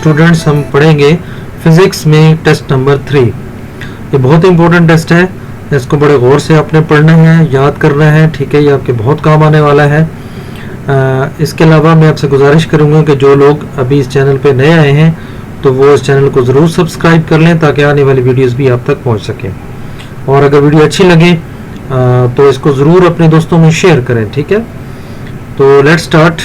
Students हम पढ़ेंगे physics में टेस्ट नंबर 3। ये बहुत इंपॉर्टेंट टेस्ट है, इसको बड़े गौर से आपने पढ़ना है, याद करना है, ठीक है। ये आपके बहुत काम आने वाला है। इसके अलावा मैं आपसे गुजारिश करूंगा कि जो लोग अभी इस चैनल पे नए आए हैं तो वो इस चैनल को ज़रूर सब्सक्राइब कर लें ताकि आने वाली वीडियोस भी आप तक पहुंच सकें। और अगर वीडियो अच्छी लगे तो इसको ज़रूर अपने दोस्तों में शेयर करें, ठीक है। तो लेट्स स्टार्ट।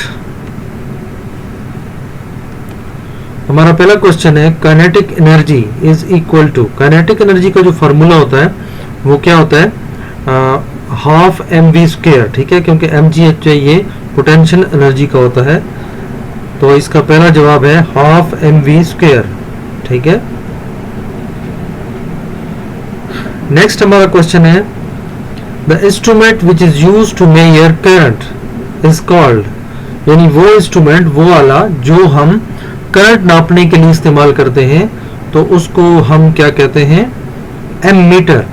हमारा पहला क्वेश्चन है kinetic energy is equal to. Kinetic energy का जो फार्मूला होता है वो क्या होता है? हाफ एम वी स्क्वायर, ठीक है, क्योंकि एम जी एच ये पोटेंशियल एनर्जी का होता है। तो इसका पहला जवाब है हाफ एम वी स्क्वायर, ठीक है। नेक्स्ट हमारा क्वेश्चन है the instrument which is use to measure current is called. यानी वो इंस्ट्रूमेंट, वो वाला जो हम करंट नापने के लिए इस्तेमाल करते हैं तो उसको हम क्या कहते हैं? एमीटर,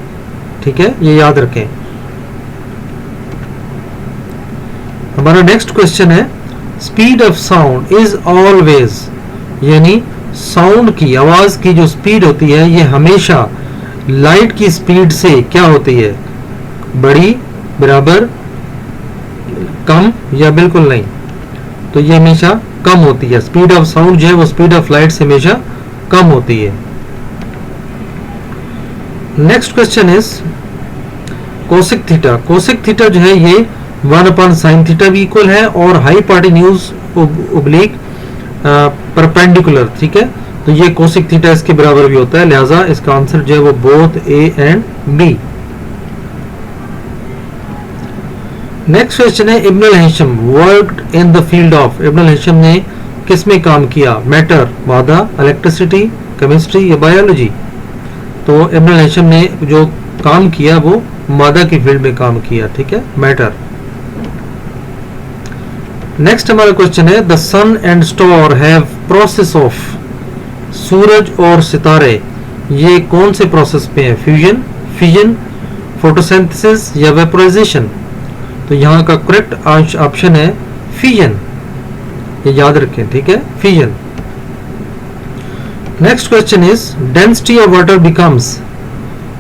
ठीक है, ये याद रखें। हमारा नेक्स्ट क्वेश्चन है speed of sound is always. यानी साउंड की, आवाज की जो स्पीड होती है ये हमेशा लाइट की स्पीड से क्या होती है? बड़ी, बराबर, कम या बिल्कुल नहीं? तो ये हमेशा कम होती है। स्पीड ऑफ साउंड जो है वो स्पीड ऑफ लाइट से हमेशा कम होती है। Next question is cosec theta. Cosec theta जो है ये 1/sin थीटा भी इक्वल है और हाइपोटेन्यूज ओब्लिक परपेंडिकुलर, ठीक है। तो ये कोसेक थीटा इसके बराबर भी होता है, लिहाजा इसका आंसर जो है वो both A and B. Next question है Ibn al-Haytham worked in the field of. Ibn al-Haytham ने किस में काम किया? मैटर, मादा, इलेक्ट्रिसिटी, केमिस्ट्री या बायोलॉजी? तो इब्न अल-हैशम ने जो काम किया वो मादा की फील्ड में काम किया, ठीक है, मैटर। नेक्स्ट हमारा क्वेश्चन है the sun and star have process of. सूरज और सितारे ये कौन से प्रोसेस पे है? फ्यूजन, फिजन, फोटोसिंथेसिस या वेपोराइजेशन? तो यहाँ का करेक्ट ऑप्शन है फिजन, ये याद रखें, ठीक है, fission. Next question is density of water becomes.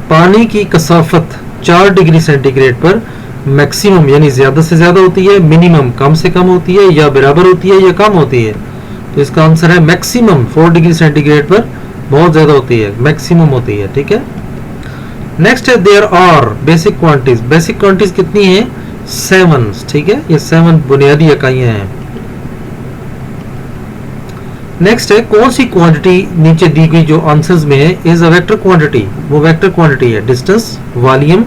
पानी की कसाफत 4 डिग्री सेंटीग्रेड पर मैक्सिमम यानी ज्यादा से ज्यादा होती है, मिनिमम कम से कम होती है, या बराबर होती है या कम होती है? तो इसका आंसर है मैक्सिमम 4 डिग्री सेंटीग्रेड पर बहुत ज्यादा होती है, मैक्सिमम होती है, ठीक है। नेक्स्ट है there are basic quantities. Basic quantities कितनी है? 7, ठीक है, ये 7 बुनियादी इकाइयां हैं। नेक्स्ट है कौन सी क्वांटिटी नीचे दी गई जो आंसर्स में है इज अ वेक्टर क्वांटिटी। वो वेक्टर क्वांटिटी है डिस्टेंस, वॉल्यूम,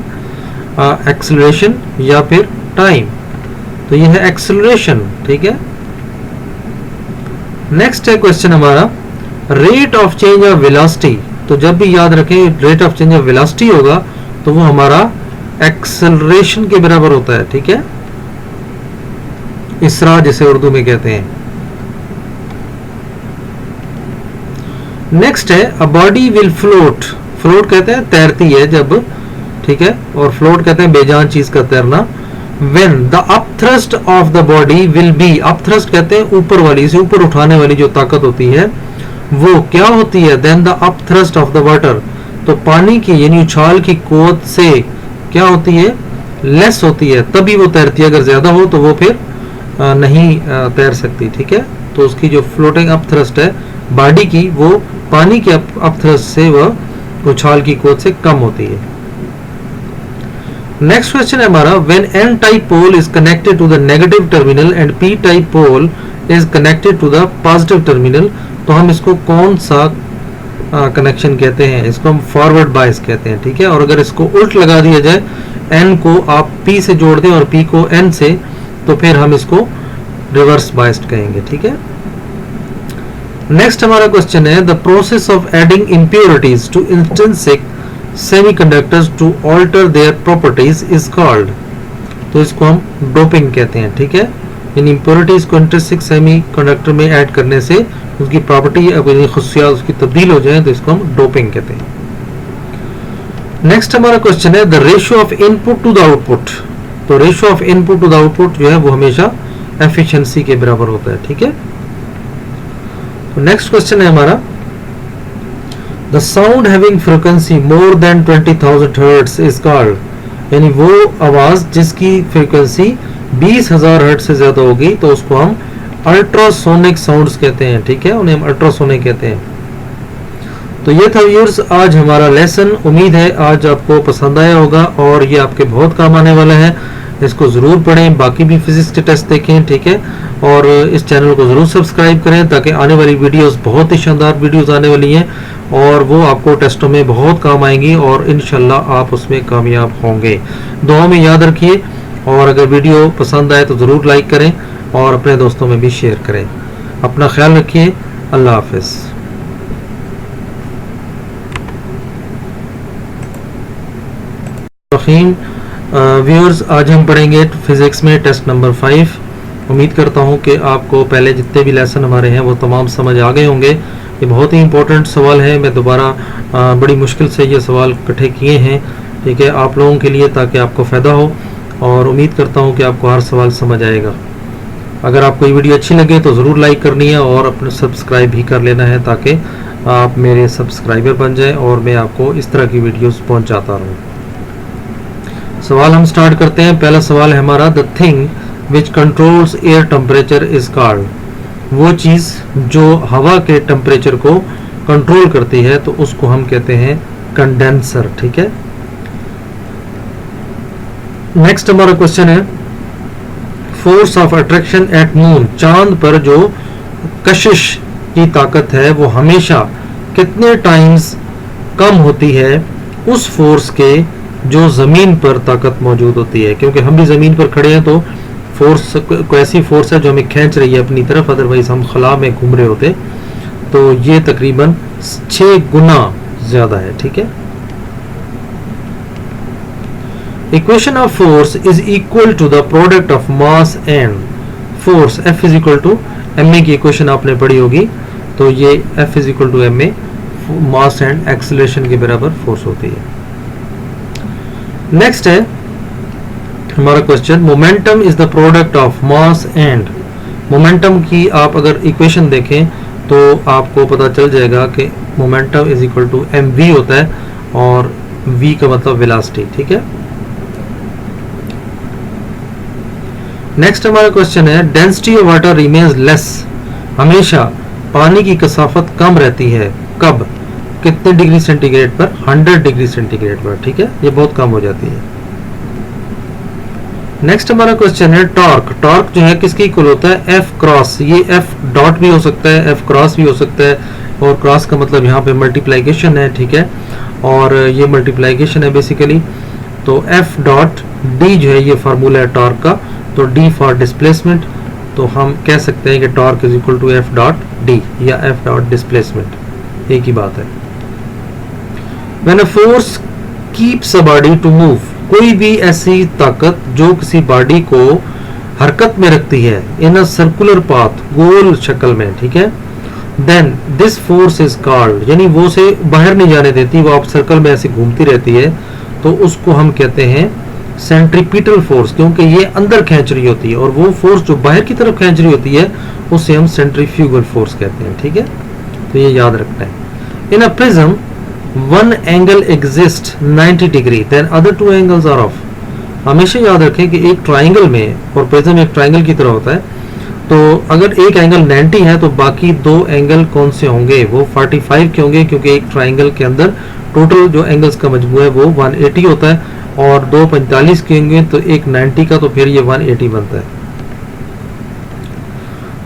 एक्सेलरेशन या फिर टाइम? तो ये है एक्सेलरेशन, ठीक है। नेक्स्ट है क्वेश्चन हमारा rate of change of velocity. तो जब भी याद रखें rate of change of velocity होगा तो वो हमारा एक्सेलरेशन के बराबर होता है, ठीक है, इसरा जिसे उर्दू में कहते हैं। नेक्स्ट है a body will float. Float कहते हैं तैरती है जब, ठीक है, और फ्लोट कहते हैं बेजान चीज का तैरना। When the upthrust of the body will be, upthrust कहते हैं ऊपर वाली, इसे ऊपर उठाने वाली जो ताकत होती है वो क्या होती है? Then the upthrust of the water, तो पानी की यानी उछाल की कुव्वत से क्या होती है? लेस होती है, तभी वो तैरती है। अगर ज्यादा हो तो वो फिर नहीं तैर सकती, ठीक है। तो उसकी जो फ्लोटिंग अपथ्रस्ट है बॉडी की वो पानी के अपथ्रस्ट से वह उछाल की कुव्वत से कम होती है। नेक्स्ट क्वेश्चन है हमारा when N type pole is connected to the negative terminal and P type pole is connected to the positive terminal, तो हम इसको कौन सा कनेक्शन कहते हैं? इसको हम फॉरवर्ड बायस कहते हैं, ठीक है। और अगर इसको उल्ट लगा दिया जाए, एन को आप पी से जोड़ दें और पी को एन से, तो फिर हम इसको रिवर्स बायस्ड कहेंगे, ठीक है। नेक्स्ट हमारा क्वेश्चन है the process of adding impurities to intrinsic semiconductors to alter their properties is called, तो इसको हम डोपिंग कहते हैं, ठीक है। इन इम्प्योरिटीज को इंट्रिंसिक सेमीकंडक्टर में ऐड करने से उसकी प्रॉपर्टी अपनी खुशियात उसकी तब्दील हो जाए तो इसको हम डोपिंग कहते हैं। नेक्स्ट हमारा क्वेश्चन है the ratio of input to the output, तो ratio of input to the output जो है वो हमेशा एफिशिएंसी के बराबर होता है, ठीक है। नेक्स्ट क्वेश्चन है हमारा, the sound having frequency more than 20,000 hertz is called, यानी वो आवाज जिसकी फ्रीक्वेंसी 20,000 हर्ट्ज से ज्यादा होगी तो उसको हम अल्ट्रासोनिक साउंड्स कहते हैं, ठीक है, उन्हें हम अल्ट्रासोनिक कहते हैं। तो ये था व्यूअर्स आज हमारा लेसन। उम्मीद है आज आपको पसंद आया होगा और ये आपके बहुत काम आने वाला है। इसको ज़रूर पढ़ें, बाकी भी फिजिक्स के टेस्ट देखें, ठीक है, और इस चैनल को ज़रूर सब्सक्राइब करें ताकि आने वाली वीडियोस बहुत ही शानदार वीडियोस आने वाली हैं और वो आपको टेस्टों में बहुत काम आएंगी और इंशाल्लाह आप उसमें कामयाब होंगे। दुआ में याद रखिए और अगर वीडियो पसंद आए तो ज़रूर लाइक करें और अपने दोस्तों में भी शेयर करें। अपना ख्याल रखिए। अल्लाह हाफिज़। व्यूअर्स आज हम पढ़ेंगे फिजिक्स में टेस्ट नंबर 5। उम्मीद करता हूं कि आपको पहले जितने भी लेसन हमारे हैं वो तमाम समझ आ गए होंगे। ये बहुत ही इंपॉर्टेंट सवाल है, मैं दोबारा बड़ी मुश्किल से ये सवाल इकट्ठे किए हैं, ठीक है, आप लोगों के लिए ताकि आपको फ़ायदा हो और उम्मीद करता हूं कि आपको हर सवाल समझ आएगा। अगर आपको ये वीडियो अच्छी लगे तो ज़रूर लाइक करनी है और अपने सब्सक्राइब भी कर लेना है ताकि आप मेरे सब्सक्राइबर बन जाएँ और मैं आपको इस तरह की वीडियोज़ पहुँचाता रहूँ। सवाल हम स्टार्ट करते हैं। पहला सवाल है हमारा, the thing which controls air temperature is called, वो चीज़ जो हवा के टेम्परेचर को कंट्रोल करती है तो उसको हम कहते हैं कंडेंसर, ठीक है। नेक्स्ट हमारा क्वेश्चन है, force of attraction eight moon, चांद पर जो कशिश की ताकत है वो हमेशा कितने टाइम्स कम होती है उस फोर्स के जो ज़मीन पर ताकत मौजूद होती है, क्योंकि हम भी ज़मीन पर खड़े हैं तो फोर्स कोई ऐसी फोर्स है जो हमें खींच रही है अपनी तरफ, अदरवाइज हम खला में घूम रहे होते, तो ये तकरीबन 6 गुना ज़्यादा है, ठीक है। Equation of force is equal to the product of mass and force, F is equal to ma की इक्वेशन आपने पढ़ी होगी, तो ये F is equal to ma mass and acceleration के बराबर फोर्स होती है। नेक्स्ट है हमारा question, momentum is the product of mass and, momentum की आप अगर इक्वेशन देखें तो आपको पता चल जाएगा कि momentum is equal to mv होता है और v का मतलब वेलोसिटी, ठीक है। नेक्स्ट हमारा क्वेश्चन है, density of water remains less, हमेशा पानी की कसाफत कम रहती है, कब, कितने डिग्री सेंटीग्रेड पर, 100 डिग्री सेंटीग्रेड पर, ठीक है, ये बहुत कम हो जाती है। नेक्स्ट हमारा क्वेश्चन है, टॉर्क, टॉर्क जो है किसके इक्वल होता है, F क्रॉस, ये F डॉट भी हो सकता है, F क्रॉस भी हो सकता है और क्रॉस का मतलब यहाँ पे मल्टीप्लाइकेशन है, ठीक है, और ये मल्टीप्लाइकेशन है बेसिकली, तो F डॉट D जो है ये फार्मूला है टॉर्क का, तो D फॉर डिस्प्लेसमेंट, तो हम कह सकते हैं कि torque is equal to F dot D या F डॉट डिस्प्लेसमेंट, एक ही बात है। When a force keeps a body to move, कोई भी ऐसी ताकत जो किसी बॉडी को हरकत में रखती है इन अ सर्कुलर पाथ, गोल शक्ल में, ठीक है, then this force is called, यानी वो से बाहर नहीं जाने देती, वो आप सर्कल में ऐसे घूमती रहती है तो उसको हम कहते हैं सेंट्रीपिटल फोर्स, क्योंकि ये अंदर खींच रही होती है और वो फोर्स जो बाहर की तरफ खींच रही होती है उसे हम सेंट्रीफ्यूगल फोर्स कहते हैं, ठीक है, तो ये याद रखना है। In a prism one angle exist 90 degree, then other 2 angles are of, हमेशा याद रखें कि एक ट्राइंगल में, और प्रिज्म एक ट्राइंगल की तरह होता है, तो अगर एक एंगल 90 है तो बाकी 2 एंगल कौन से होंगे, वो 45 के होंगे, क्योंकि एक ट्राइंगल के अंदर टोटल जो एंगल्स का मजमू है वो 180 होता है और 2 45 के होंगे तो एक 90 का, तो फिर ये 180 बनता है।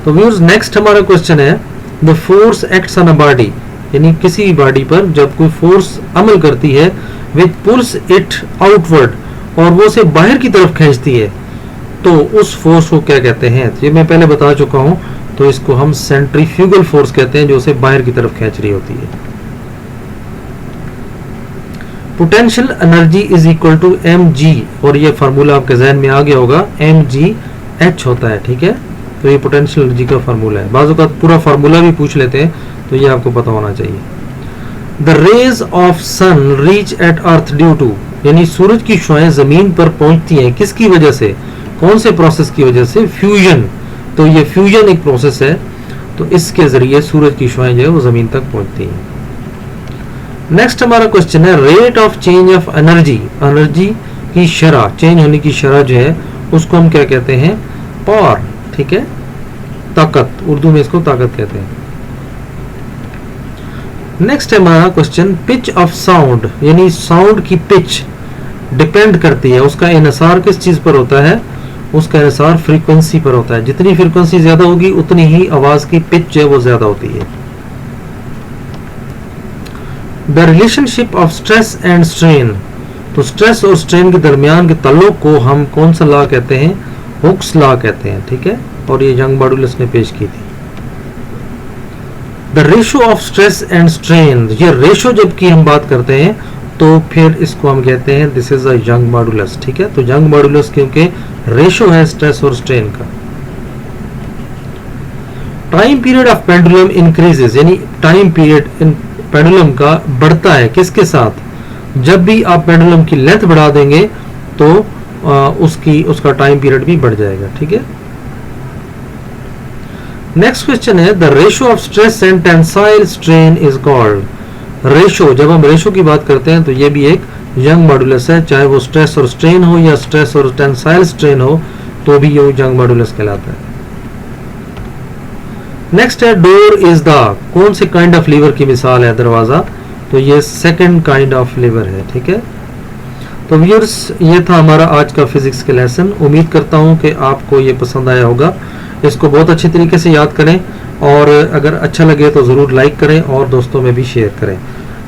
तो व्यूअर्स नेक्स्ट हमारा क्वेश्चन है, the force acts on a body, यानी किसी बॉडी पर जब कोई फोर्स अमल करती है विच पुल्स इट आउटवर्ड, और वो उसे बाहर की तरफ खींचती है, तो उस फोर्स को क्या कहते हैं, ये मैं पहले बता चुका हूं, तो इसको हम सेंट्रीफ्यूगल फोर्स कहते हैं जो उसे बाहर की तरफ खींच रही होती है। Potential energy is equal to mg, और ये फार्मूला आपके जहन में आ गया होगा, mgh होता है, ठीक है, तो ये पोटेंशियल एनर्जी का फार्मूला है। बाज़ औक़ात पूरा फार्मूला भी पूछ लेते हैं तो ये आपको पता होना चाहिए। The rays of sun reach at earth due to, यानी सूरज की शुआएं जमीन पर पहुंचती हैं किसकी वजह से, कौन से प्रोसेस की वजह से, फ्यूजन, तो ये फ्यूजन एक प्रोसेस है, तो इसके जरिए सूरज की शुआएं जो है वो जमीन तक पहुंचती हैं। नेक्स्ट हमारा क्वेश्चन है rate of change of energy. Energy की शरह, चेंज होने की शरह जो है उसको हम क्या कहते हैं? पावर, ठीक है, ताकत, उर्दू में इसको ताकत कहते हैं। नेक्स्ट है हमारा क्वेश्चन पिच ऑफ साउंड, यानी साउंड की पिच डिपेंड करती है, उसका इन्हिसार किस चीज पर होता है? उसका इन्हिसार फ्रीक्वेंसी पर होता है। जितनी फ्रीक्वेंसी ज्यादा होगी उतनी ही आवाज की पिच जो है वो ज्यादा होती है। The relationship of stress and strain, तो स्ट्रेस और स्ट्रेन के दरमियान के ताल्लुक को हम कौन सा लॉ कहते हैं? हुक्स लॉ कहते हैं, ठीक है, और ये यंग मॉडुलस ने पेश की थी। The ratio of stress and strain, ये रेशो जबकि हम बात करते हैं तो फिर इसको हम कहते हैं this is a young modulus, ठीक है। तो यंग मॉडुलस क्योंकि रेशो है स्ट्रेस और स्ट्रेन का। Time period of pendulum increases, यानी टाइम पीरियड इन पेंडुलम का बढ़ता है किसके साथ? जब भी आप पेंडुलम की लेंथ बढ़ा देंगे तो उसका टाइम पीरियड भी बढ़ जाएगा, ठीक है। नेक्स्ट क्वेश्चन है the ratio of stress and tensile strain is called. Ratio, जब हम रेशो की बात करते हैं तो ये भी एक यंग मॉडुलस है, चाहे वो स्ट्रेस और स्ट्रेन हो या स्ट्रेस और टेंसाइल स्ट्रेन हो तो भी ये यंग मॉडुलस कहलाता है। नेक्स्ट है डोर इज द, कौन से काइंड ऑफ लीवर की मिसाल है? दरवाजा, तो ये सेकंड काइंड ऑफ लीवर है, ठीक है। तो व्यूअर्स ये था हमारा आज का फिजिक्स का लेसन। उम्मीद करता हूँ कि आपको ये पसंद आया होगा। इसको बहुत अच्छे तरीके से याद करें और अगर अच्छा लगे तो ज़रूर लाइक करें और दोस्तों में भी शेयर करें।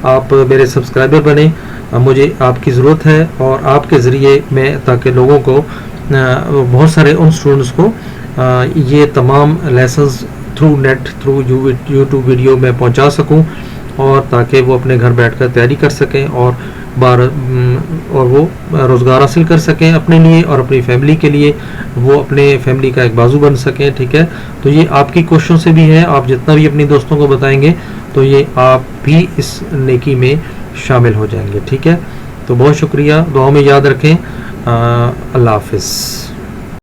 आप मेरे सब्सक्राइबर बने, मुझे आपकी ज़रूरत है और आपके ज़रिए मैं ताकि लोगों को बहुत सारे उन स्टूडेंट्स को ये तमाम lessons through net through YouTube video में पहुंचा सकूं और ताकि वो अपने घर बैठकर तैयारी कर सकें और वो रोज़गार हासिल कर सकें अपने लिए और अपनी फैमिली के लिए, वो अपने फैमिली का एक बाजू बन सकें, ठीक है। तो ये आपकी कोशिशों से भी है, आप जितना भी अपनी दोस्तों को बताएंगे तो ये आप भी इस नेकी में शामिल हो जाएंगे, ठीक है। तो बहुत शुक्रिया, दुआ में याद रखें। अल्लाह हाफिज़।